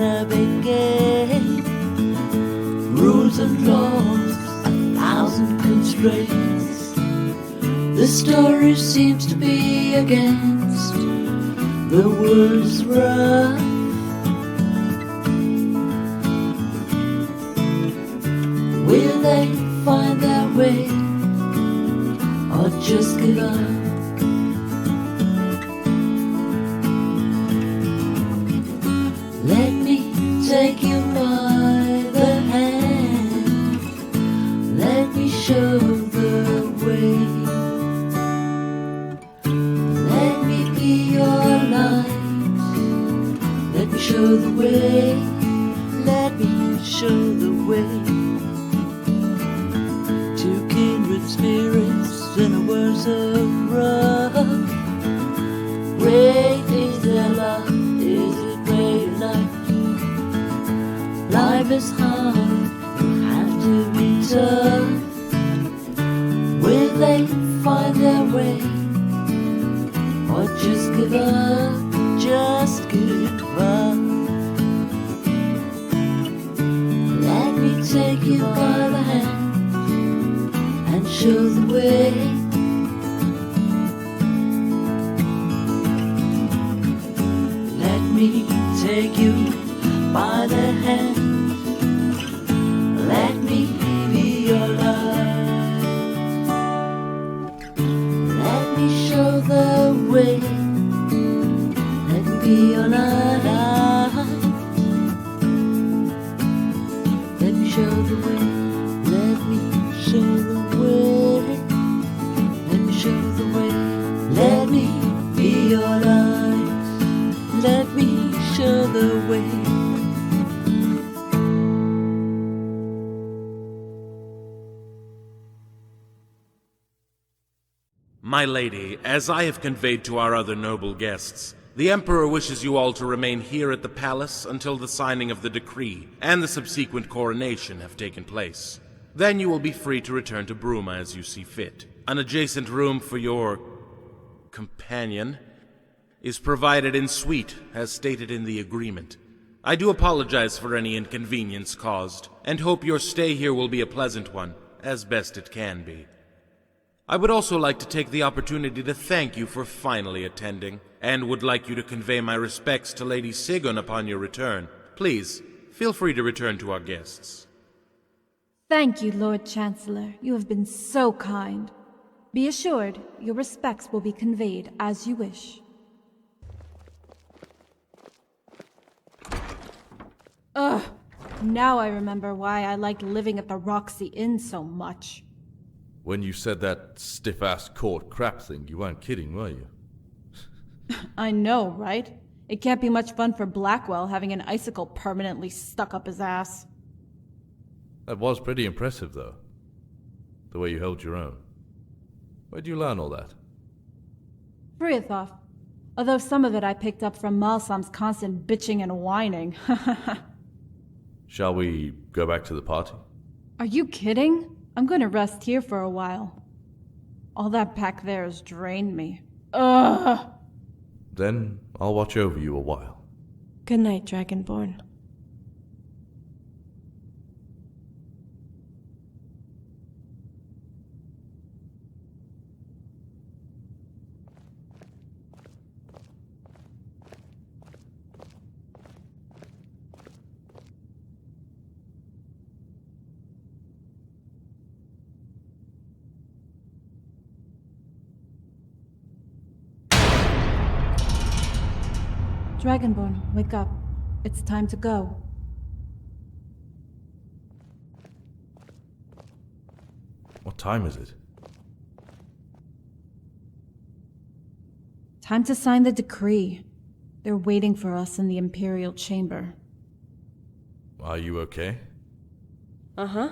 a big game. Rules and laws, 1,000 constraints. The story seems to be against the world's rough. Will they find their way, or just give up? Let me take you by the hand. Let me show the way. Let me be your light. Let me show the way. Let me show the way. Two kindred spirits in a world so rough. Great is their love. Is it great enough? Life is hard, you have to be tough. Will they find their way, or just give up? Just give up. Let me take you by the hand and show the way. Let me take you by the hand. Let me be your light. Let me show the way. Let me be your light. Let me show the way. Let me show the way. Let me show the way. Let me be your light. Let me show the way. My lady, as I have conveyed to our other noble guests, the Emperor wishes you all to remain here at the palace until the signing of the decree and the subsequent coronation have taken place. Then you will be free to return to Bruma as you see fit. An adjacent room for your companion is provided in suite, as stated in the agreement. I do apologize for any inconvenience caused, and hope your stay here will be a pleasant one, as best it can be. I would also like to take the opportunity to thank you for finally attending, and would like you to convey my respects to Lady Sigun upon your return. Please, feel free to return to our guests. Thank you, Lord Chancellor. You have been so kind. Be assured, your respects will be conveyed as you wish. Ugh, now I remember why I liked living at the Roxy Inn so much. When you said that stiff-ass court crap thing, you weren't kidding, were you? I know, right? It can't be much fun for Blackwell having an icicle permanently stuck up his ass. That was pretty impressive, though. The way you held your own. Where'd you learn all that? Briathoff. Although some of it I picked up from Malsam's constant bitching and whining. Shall we go back to the party? Are you kidding? I'm gonna rest here for a while. All that back there has drained me. Ugh! Then I'll watch over you a while. Good night, Dragonborn. Dragonborn, wake up. It's time to go. What time is it? Time to sign the decree. They're waiting for us in the Imperial chamber. Are you okay? Uh-huh.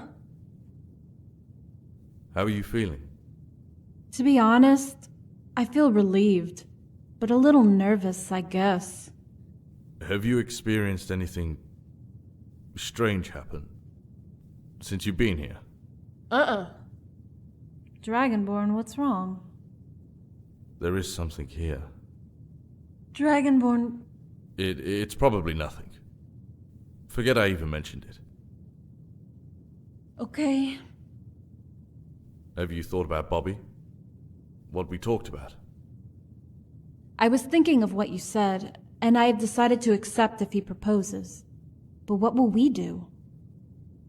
How are you feeling? To be honest, I feel relieved, but a little nervous, I guess. Have you experienced anything strange happen since you've been here? Dragonborn, what's wrong? There is something here. Dragonborn... It's probably nothing. Forget I even mentioned it. Okay. Have you thought about Bobby? What we talked about? I was thinking of what you said, and I have decided to accept if he proposes. But what will we do?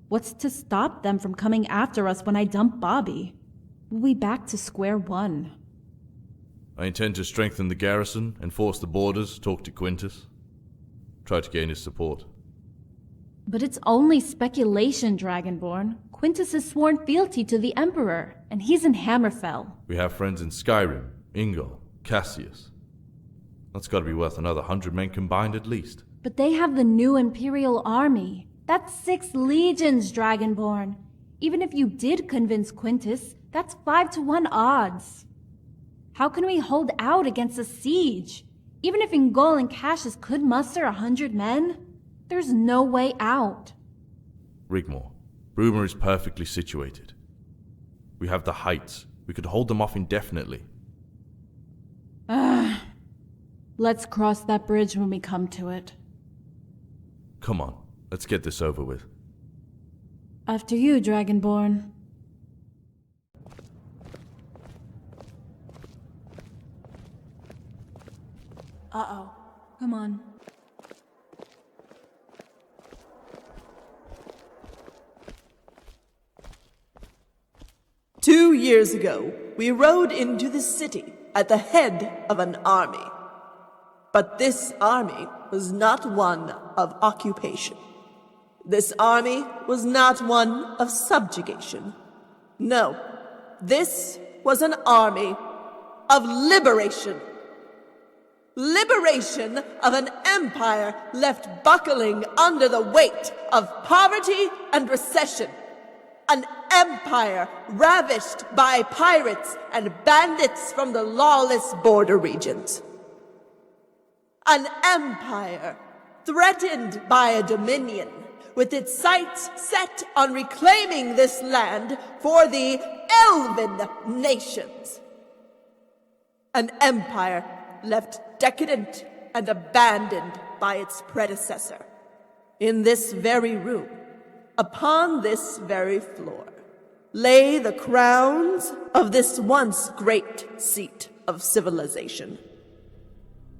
What's to stop them from coming after us when I dump Bobby? We'll be back to square one. I intend to strengthen the garrison, enforce the borders, talk to Quintus. Try to gain his support. But it's only speculation, Dragonborn. Quintus has sworn fealty to the Emperor, and he's in Hammerfell. We have friends in Skyrim, Ingol, Cassius. That's got to be worth another 100 men combined at least. But they have the new Imperial army. That's 6 legions, Dragonborn. Even if you did convince Quintus, that's 5-to-1 odds. How can we hold out against a siege? Even if Ingol and Cassius could muster 100 men, there's no way out. Rigmor, Bruma is perfectly situated. We have the heights. We could hold them off indefinitely. Let's cross that bridge when we come to it. Come on, let's get this over with. After you, Dragonborn. Uh-oh. Come on. Two years ago, we rode into the city at the head of an army. But this army was not one of occupation. This army was not one of subjugation. No, this was an army of liberation. Liberation of an empire left buckling under the weight of poverty and recession. An empire ravished by pirates and bandits from the lawless border regions. An empire threatened by a dominion with its sights set on reclaiming this land for the Elven nations. An empire left decadent and abandoned by its predecessor. In this very room, upon this very floor, lay the crowns of this once great seat of civilization.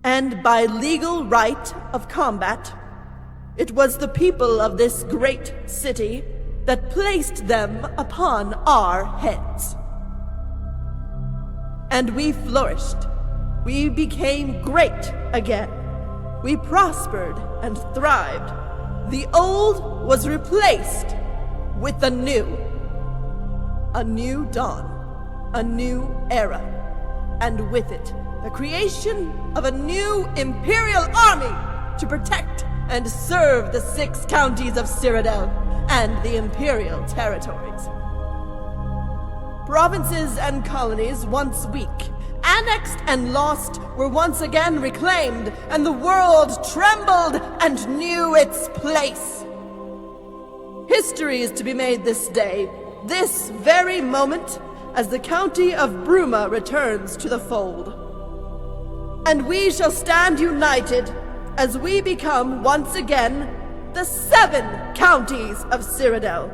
And by legal right of combat, it was the people of this great city that placed them upon our heads. And we flourished. We became great again. We prospered and thrived. The old was replaced with the new. A new dawn, a new era, and with it, the creation of a new Imperial army to protect and serve the 6 counties of Cyrodiil and the Imperial territories. Provinces and colonies once weak, annexed and lost, were once again reclaimed, and the world trembled and knew its place. History is to be made this day, this very moment, as the county of Bruma returns to the fold. And we shall stand united as we become once again the 7 counties of Cyrodiil,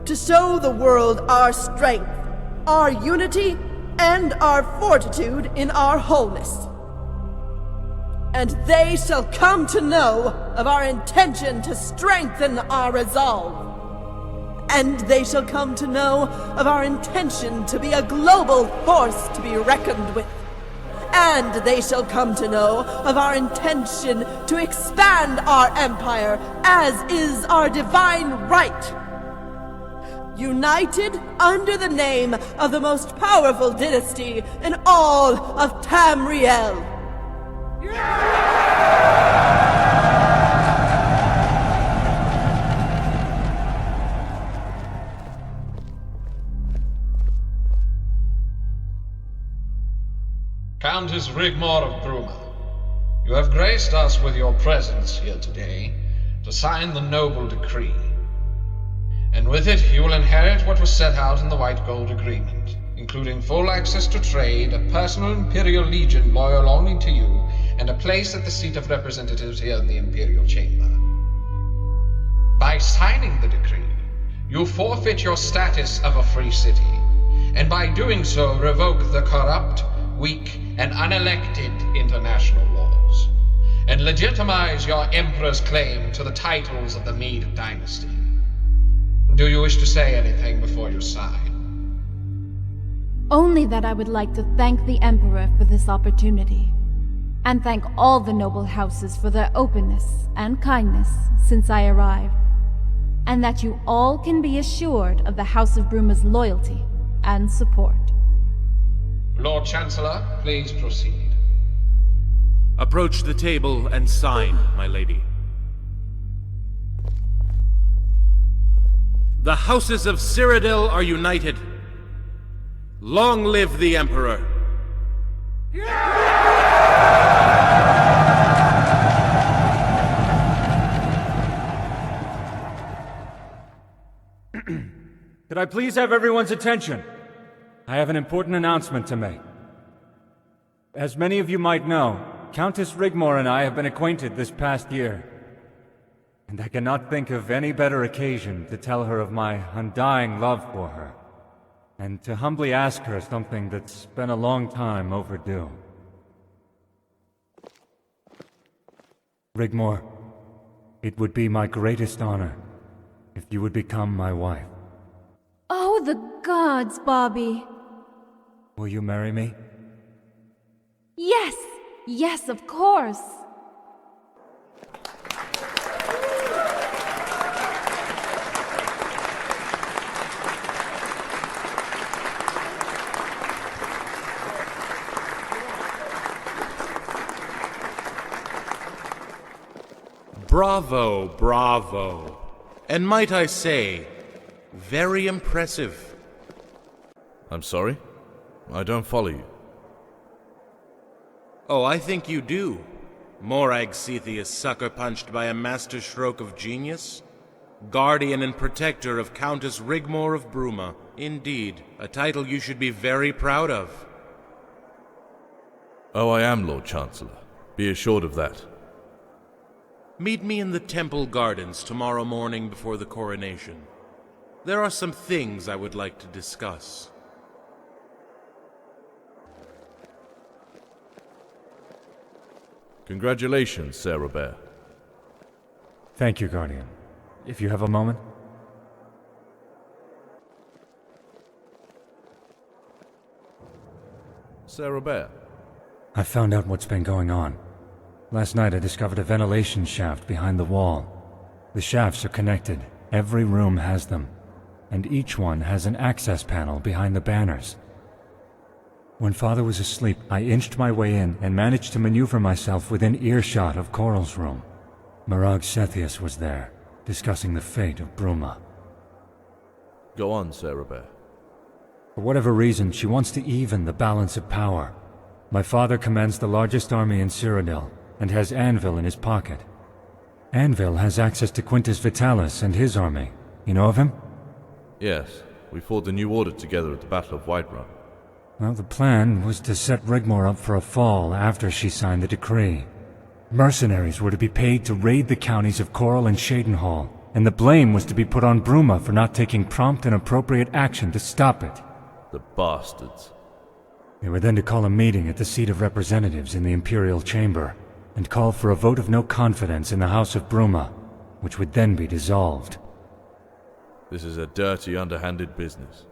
to show the world our strength, our unity, and our fortitude in our wholeness. And they shall come to know of our intention to strengthen our resolve. And they shall come to know of our intention to be a global force to be reckoned with. And they shall come to know of our intention to expand our empire, as is our divine right. United under the name of the most powerful dynasty in all of Tamriel. Countess Rigmor of Bruma, you have graced us with your presence here today to sign the noble decree. And with it you will inherit what was set out in the White Gold Agreement, including full access to trade, a personal Imperial Legion loyal only to you, and a place at the seat of representatives here in the Imperial Chamber. by signing the decree, you forfeit your status of a free city, and by doing so revoke the corrupt, weak, and unelected international laws, and legitimize your emperor's claim to the titles of the Mede dynasty. Do you wish to say anything before you sign? Only that I would like to thank the Emperor for this opportunity, and thank all the noble houses for their openness and kindness since I arrived, and that you all can be assured of the House of Bruma's loyalty and support. Lord Chancellor, please proceed. Approach the table and sign, my lady. The houses of Cyrodiil are united. Long live the Emperor! Could I please have everyone's attention? I have an important announcement to make. As many of you might know, Countess Rigmor and I have been acquainted this past year. And I cannot think of any better occasion to tell her of my undying love for her, and to humbly ask her something that's been a long time overdue. Rigmor, it would be my greatest honor if you would become my wife. Oh, the gods, Bobby! Will you marry me? Yes! Yes, of course! Bravo, bravo. And might I say, very impressive. I'm sorry? I don't follow you. Oh, I think you do. Morag Sethius sucker-punched by a master stroke of genius? Guardian and protector of Countess Rigmor of Bruma. Indeed, a title you should be very proud of. Oh, I am, Lord Chancellor. Be assured of that. Meet me in the temple gardens tomorrow morning before the coronation. There are some things I would like to discuss. Congratulations, Sarah Bear. Thank you, Guardian. If you have a moment. Sarah Bear. I found out what's been going on. Last night I discovered a ventilation shaft behind the wall. The shafts are connected. Every room has them. And each one has an access panel behind the banners. When Father was asleep, I inched my way in and managed to maneuver myself within earshot of Coral's room. Morag Sethius was there, discussing the fate of Bruma. Go on, Sarah Bear. For whatever reason, she wants to even the balance of power. My father commands the largest army in Cyrodiil, and has Anvil in his pocket. Anvil has access to Quintus Vitalis and his army. You know of him? Yes, we fought the New Order together at the Battle of Whiterun. Well, the plan was to set Rigmor up for a fall after she signed the decree. Mercenaries were to be paid to raid the counties of Coral and Shadenhall, and the blame was to be put on Bruma for not taking prompt and appropriate action to stop it. The bastards. They were then to call a meeting at the seat of representatives in the Imperial chamber, and call for a vote of no confidence in the House of Bruma, which would then be dissolved. This is a dirty, underhanded business.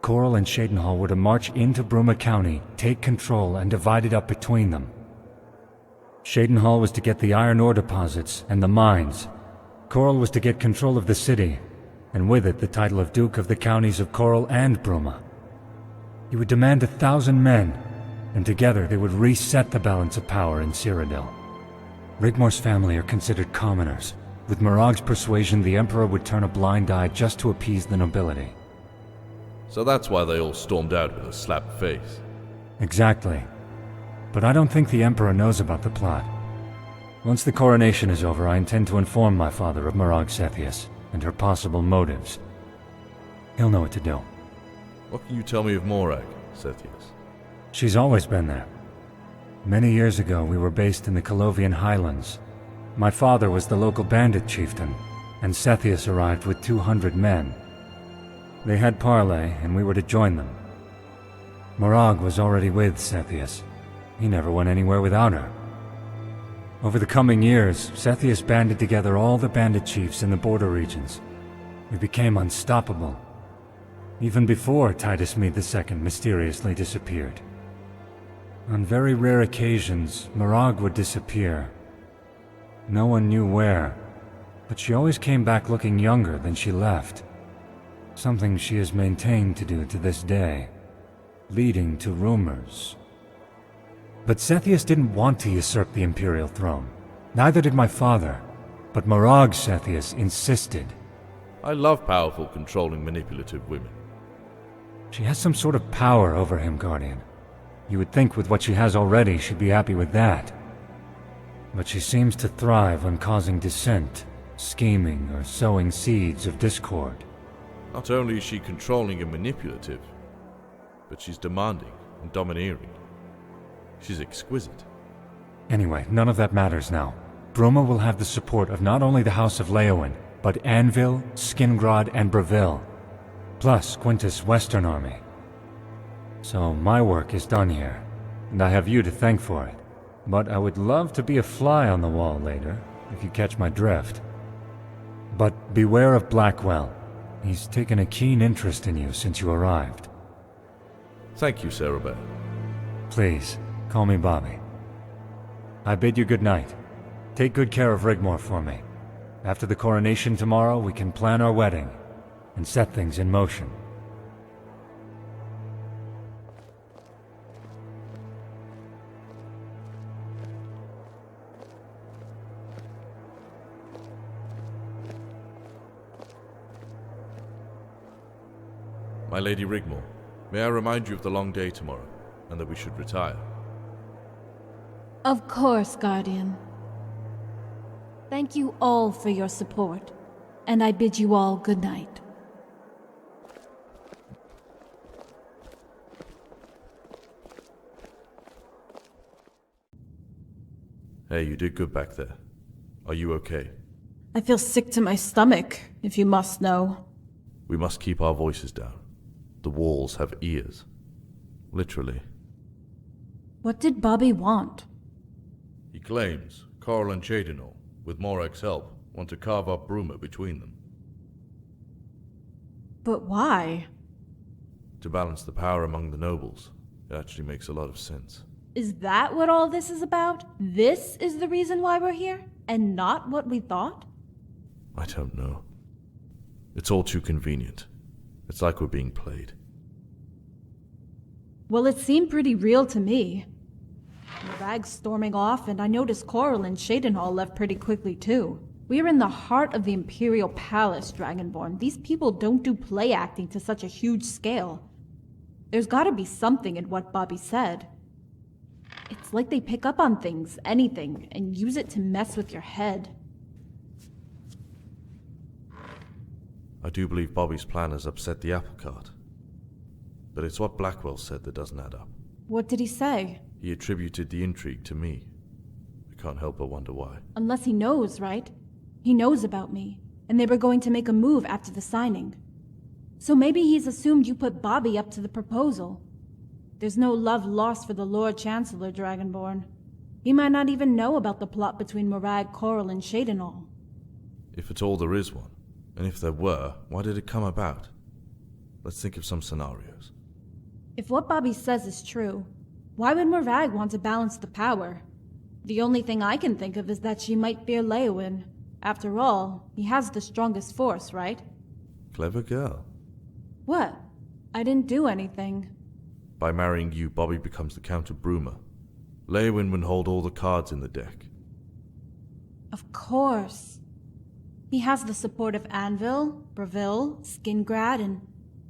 Coral and Shadenhall were to march into Bruma County, take control, and divide it up between them. Shadenhall was to get the iron ore deposits and the mines. Coral was to get control of the city, and with it the title of Duke of the counties of Coral and Bruma. He would demand 1,000 men, and together they would reset the balance of power in Cyrodiil. Rigmor's family are considered commoners. With Morag's persuasion, the Emperor would turn a blind eye just to appease the nobility. So that's why they all stormed out with a slapped face. Exactly. But I don't think the Emperor knows about the plot. Once the coronation is over, I intend to inform my father of Morag Sethius and her possible motives. He'll know what to do. What can you tell me of Morag, Sethius? She's always been there. Many years ago, we were based in the Colovian Highlands. My father was the local bandit chieftain, and Sethius arrived with 200 men. They had parley, and we were to join them. Morag was already with Sethius. He never went anywhere without her. Over the coming years, Sethius banded together all the bandit chiefs in the border regions. We became unstoppable. Even before Titus Mede II mysteriously disappeared. On very rare occasions, Morag would disappear. No one knew where, but she always came back looking younger than she left. Something she has maintained to do to this day, leading to rumors. But Sethius didn't want to usurp the Imperial throne. Neither did my father, but Morag Sethius insisted. I love powerful, controlling, manipulative women. She has some sort of power over him, Guardian. You would think with what she has already, she'd be happy with that. But she seems to thrive on causing dissent, scheming, or sowing seeds of discord. Not only is she controlling and manipulative, but she's demanding and domineering. She's exquisite. Anyway, none of that matters now. Bruma will have the support of not only the House of Leowen, but Anvil, Skingrad, and Breville, plus Quintus' Western Army. So my work is done here, and I have you to thank for it. But I would love to be a fly on the wall later, if you catch my drift. But beware of Blackwell. He's taken a keen interest in you since you arrived. Thank you, Cerebel. Please, call me Bobby. I bid you good night. Take good care of Rigmor for me. After the coronation tomorrow, we can plan our wedding and set things in motion. My Lady Rigmor, may I remind you of the long day tomorrow, and that we should retire? Of course, Guardian. Thank you all for your support, and I bid you all good night. Hey, you did good back there. Are you okay? I feel sick to my stomach, if you must know. We must keep our voices down. The walls have ears. Literally. What did Bobby want? He claims Coral and Cyrodiil, with Morag's help, want to carve up Bruma between them. But why? To balance the power among the nobles. It actually makes a lot of sense. Is that what all this is about? This is the reason why we're here, and not what we thought? I don't know. It's all too convenient. It's like we're being played. Well, it seemed pretty real to me. The bag's storming off, and I noticed Coral and Cyrodiil left pretty quickly too. We're in the heart of the Imperial Palace, Dragonborn. These people don't do play acting to such a huge scale. There's gotta be something in what Bobby said. It's like they pick up on things, anything, and use it to mess with your head. I do believe Bobby's plan has upset the apple cart. But it's what Blackwell said that doesn't add up. What did he say? He attributed the intrigue to me. I can't help but wonder why. Unless he knows, right? He knows about me, and they were going to make a move after the signing. So maybe he's assumed you put Bobby up to the proposal. There's no love lost for the Lord Chancellor, Dragonborn. He might not even know about the plot between Morag, Coral, and Cyrodiil. If at all there is one, and if there were, why did it come about? Let's think of some scenarios. If what Bobby says is true, why would Morag want to balance the power? The only thing I can think of is that she might fear Leowen. After all, he has the strongest force, right? Clever girl. What? I didn't do anything. By marrying you, Bobby becomes the Count of Bruma. Leowen would hold all the cards in the deck. Of course. He has the support of Anvil, Breville, Skingrad, and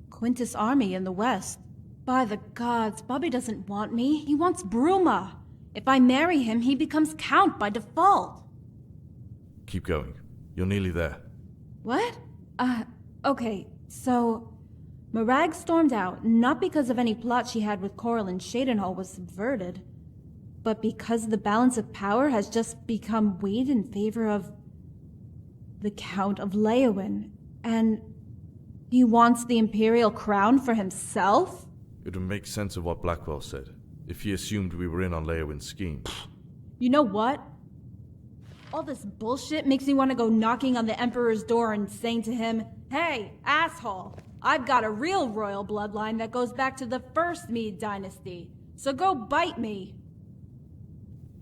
Quintus' army in the west. By the gods, Bobby doesn't want me. He wants Bruma. If I marry him, he becomes Count by default. Keep going. You're nearly there. What? Okay, so... Morag stormed out, not because of any plot she had with Coral and Cyrodiil was subverted, but because the balance of power has just become weighed in favor of... the Count of Leowin, and he wants the Imperial crown for himself? It would make sense of what Blackwell said, if he assumed we were in on Leowin's scheme. You know what? All this bullshit makes me want to go knocking on the Emperor's door and saying to him, "Hey, asshole, I've got a real royal bloodline that goes back to the first Mede dynasty, so go bite me."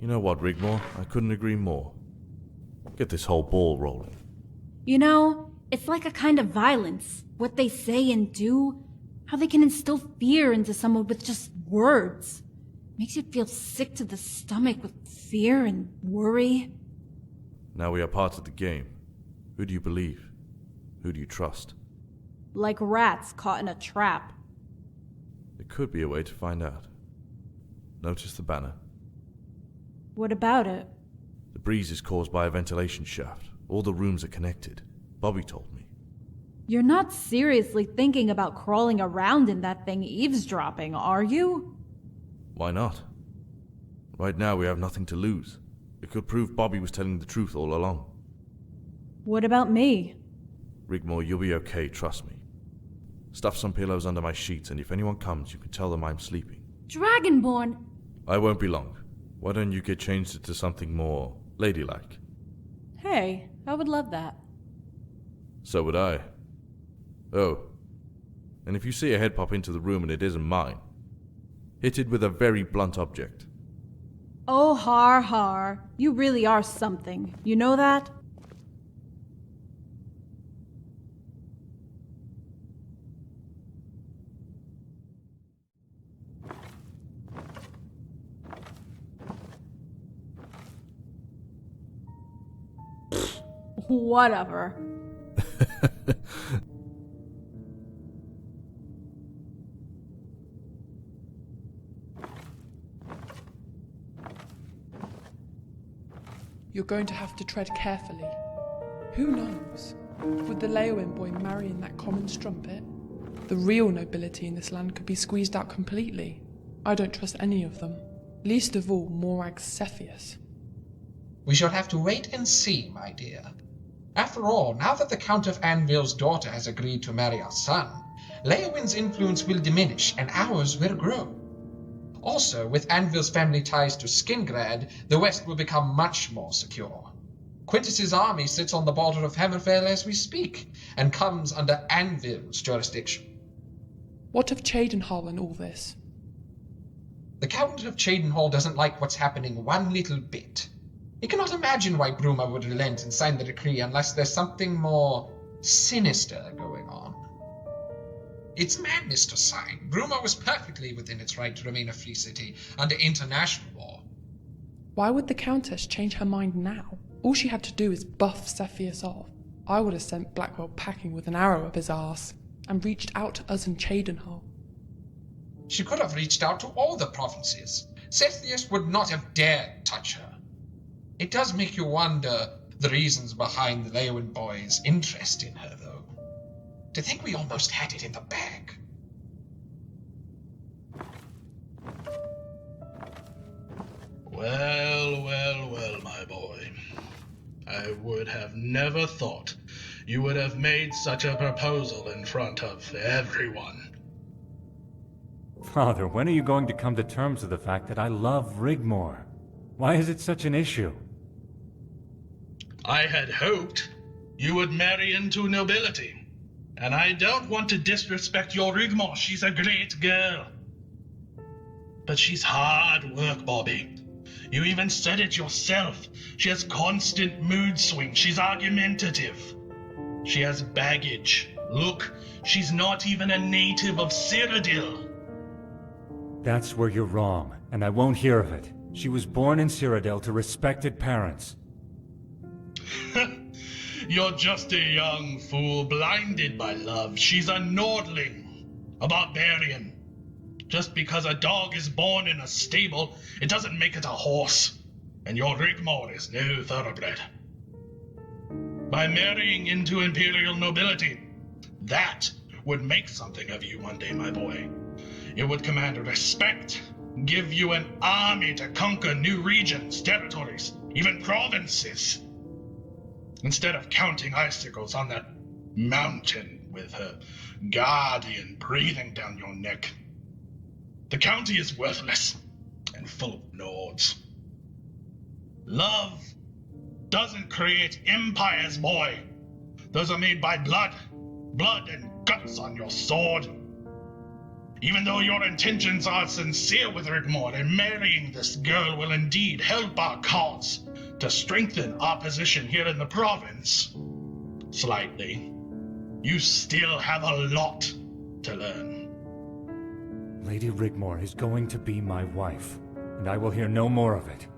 You know what, Rigmor? I couldn't agree more. Get this whole ball rolling. You know, it's like a kind of violence. What they say and do, how they can instill fear into someone with just words. Makes you feel sick to the stomach with fear and worry. Now we are part of the game. Who do you believe? Who do you trust? Like rats caught in a trap. There could be a way to find out. Notice the banner. What about it? The breeze is caused by a ventilation shaft. All the rooms are connected. Bobby told me. You're not seriously thinking about crawling around in that thing eavesdropping, are you? Why not? Right now we have nothing to lose. It could prove Bobby was telling the truth all along. What about me? Rigmor, you'll be okay, trust me. Stuff some pillows under my sheets, and if anyone comes, you can tell them I'm sleeping. Dragonborn! I won't be long. Why don't you get changed into something more ladylike? Hey, I would love that. So would I. Oh, and if you see a head pop into the room and it isn't mine, hit it with a very blunt object. Oh, har. You really are something. You know that? Whatever. You're going to have to tread carefully. Who knows? With the Leowin boy marrying that common strumpet, the real nobility in this land could be squeezed out completely. I don't trust any of them. Least of all, Morag's Sethius. We shall have to wait and see, my dear. After all, now that the Count of Anvil's daughter has agreed to marry our son, Leowin's influence will diminish and ours will grow. Also, with Anvil's family ties to Skingrad, the West will become much more secure. Quintus's army sits on the border of Hammerfell as we speak, and comes under Anvil's jurisdiction. What of Cheydinhal and all this? The Count of Cheydinhal doesn't like what's happening one little bit. He cannot imagine why Bruma would relent and sign the decree unless there's something more sinister going on. It's madness to sign. Bruma was perfectly within its right to remain a free city under international law. Why would the Countess change her mind now? All she had to do is buff Sethius off. I would have sent Blackwell packing with an arrow up his arse, and reached out to us in Cheydinhal. She could have reached out to all the provinces. Sethius would not have dared touch her. It does make you wonder the reasons behind the Leowin boy's interest in her, though. To think we almost had it in the bag. Well, my boy. I would have never thought you would have made such a proposal in front of everyone. Father, when are you going to come to terms with the fact that I love Rigmor? Why is it such an issue? I had hoped you would marry into nobility. And I don't want to disrespect your Rigmor. She's a great girl. But she's hard work, Bobby. You even said it yourself. She has constant mood swings. She's argumentative. She has baggage. Look, she's not even a native of Cyrodiil. That's where you're wrong, and I won't hear of it. She was born in Cyrodiil to respected parents. You're just a young fool blinded by love. She's a Nordling, a barbarian. Just because a dog is born in a stable, it doesn't make it a horse. And your Rigmor is no thoroughbred. By marrying into Imperial nobility, that would make something of you one day, my boy. It would command respect, give you an army to conquer new regions, territories, even provinces. instead of counting icicles on that mountain with her guardian breathing down your neck. The county is worthless and full of lords. Love doesn't create empires, boy. Those are made by blood and guts on your sword. Even though your intentions are sincere with Rigmor, and marrying this girl will indeed help our cause to strengthen our position here in the province, slightly, you still have a lot to learn. Lady Rigmor is going to be my wife, and I will hear no more of it.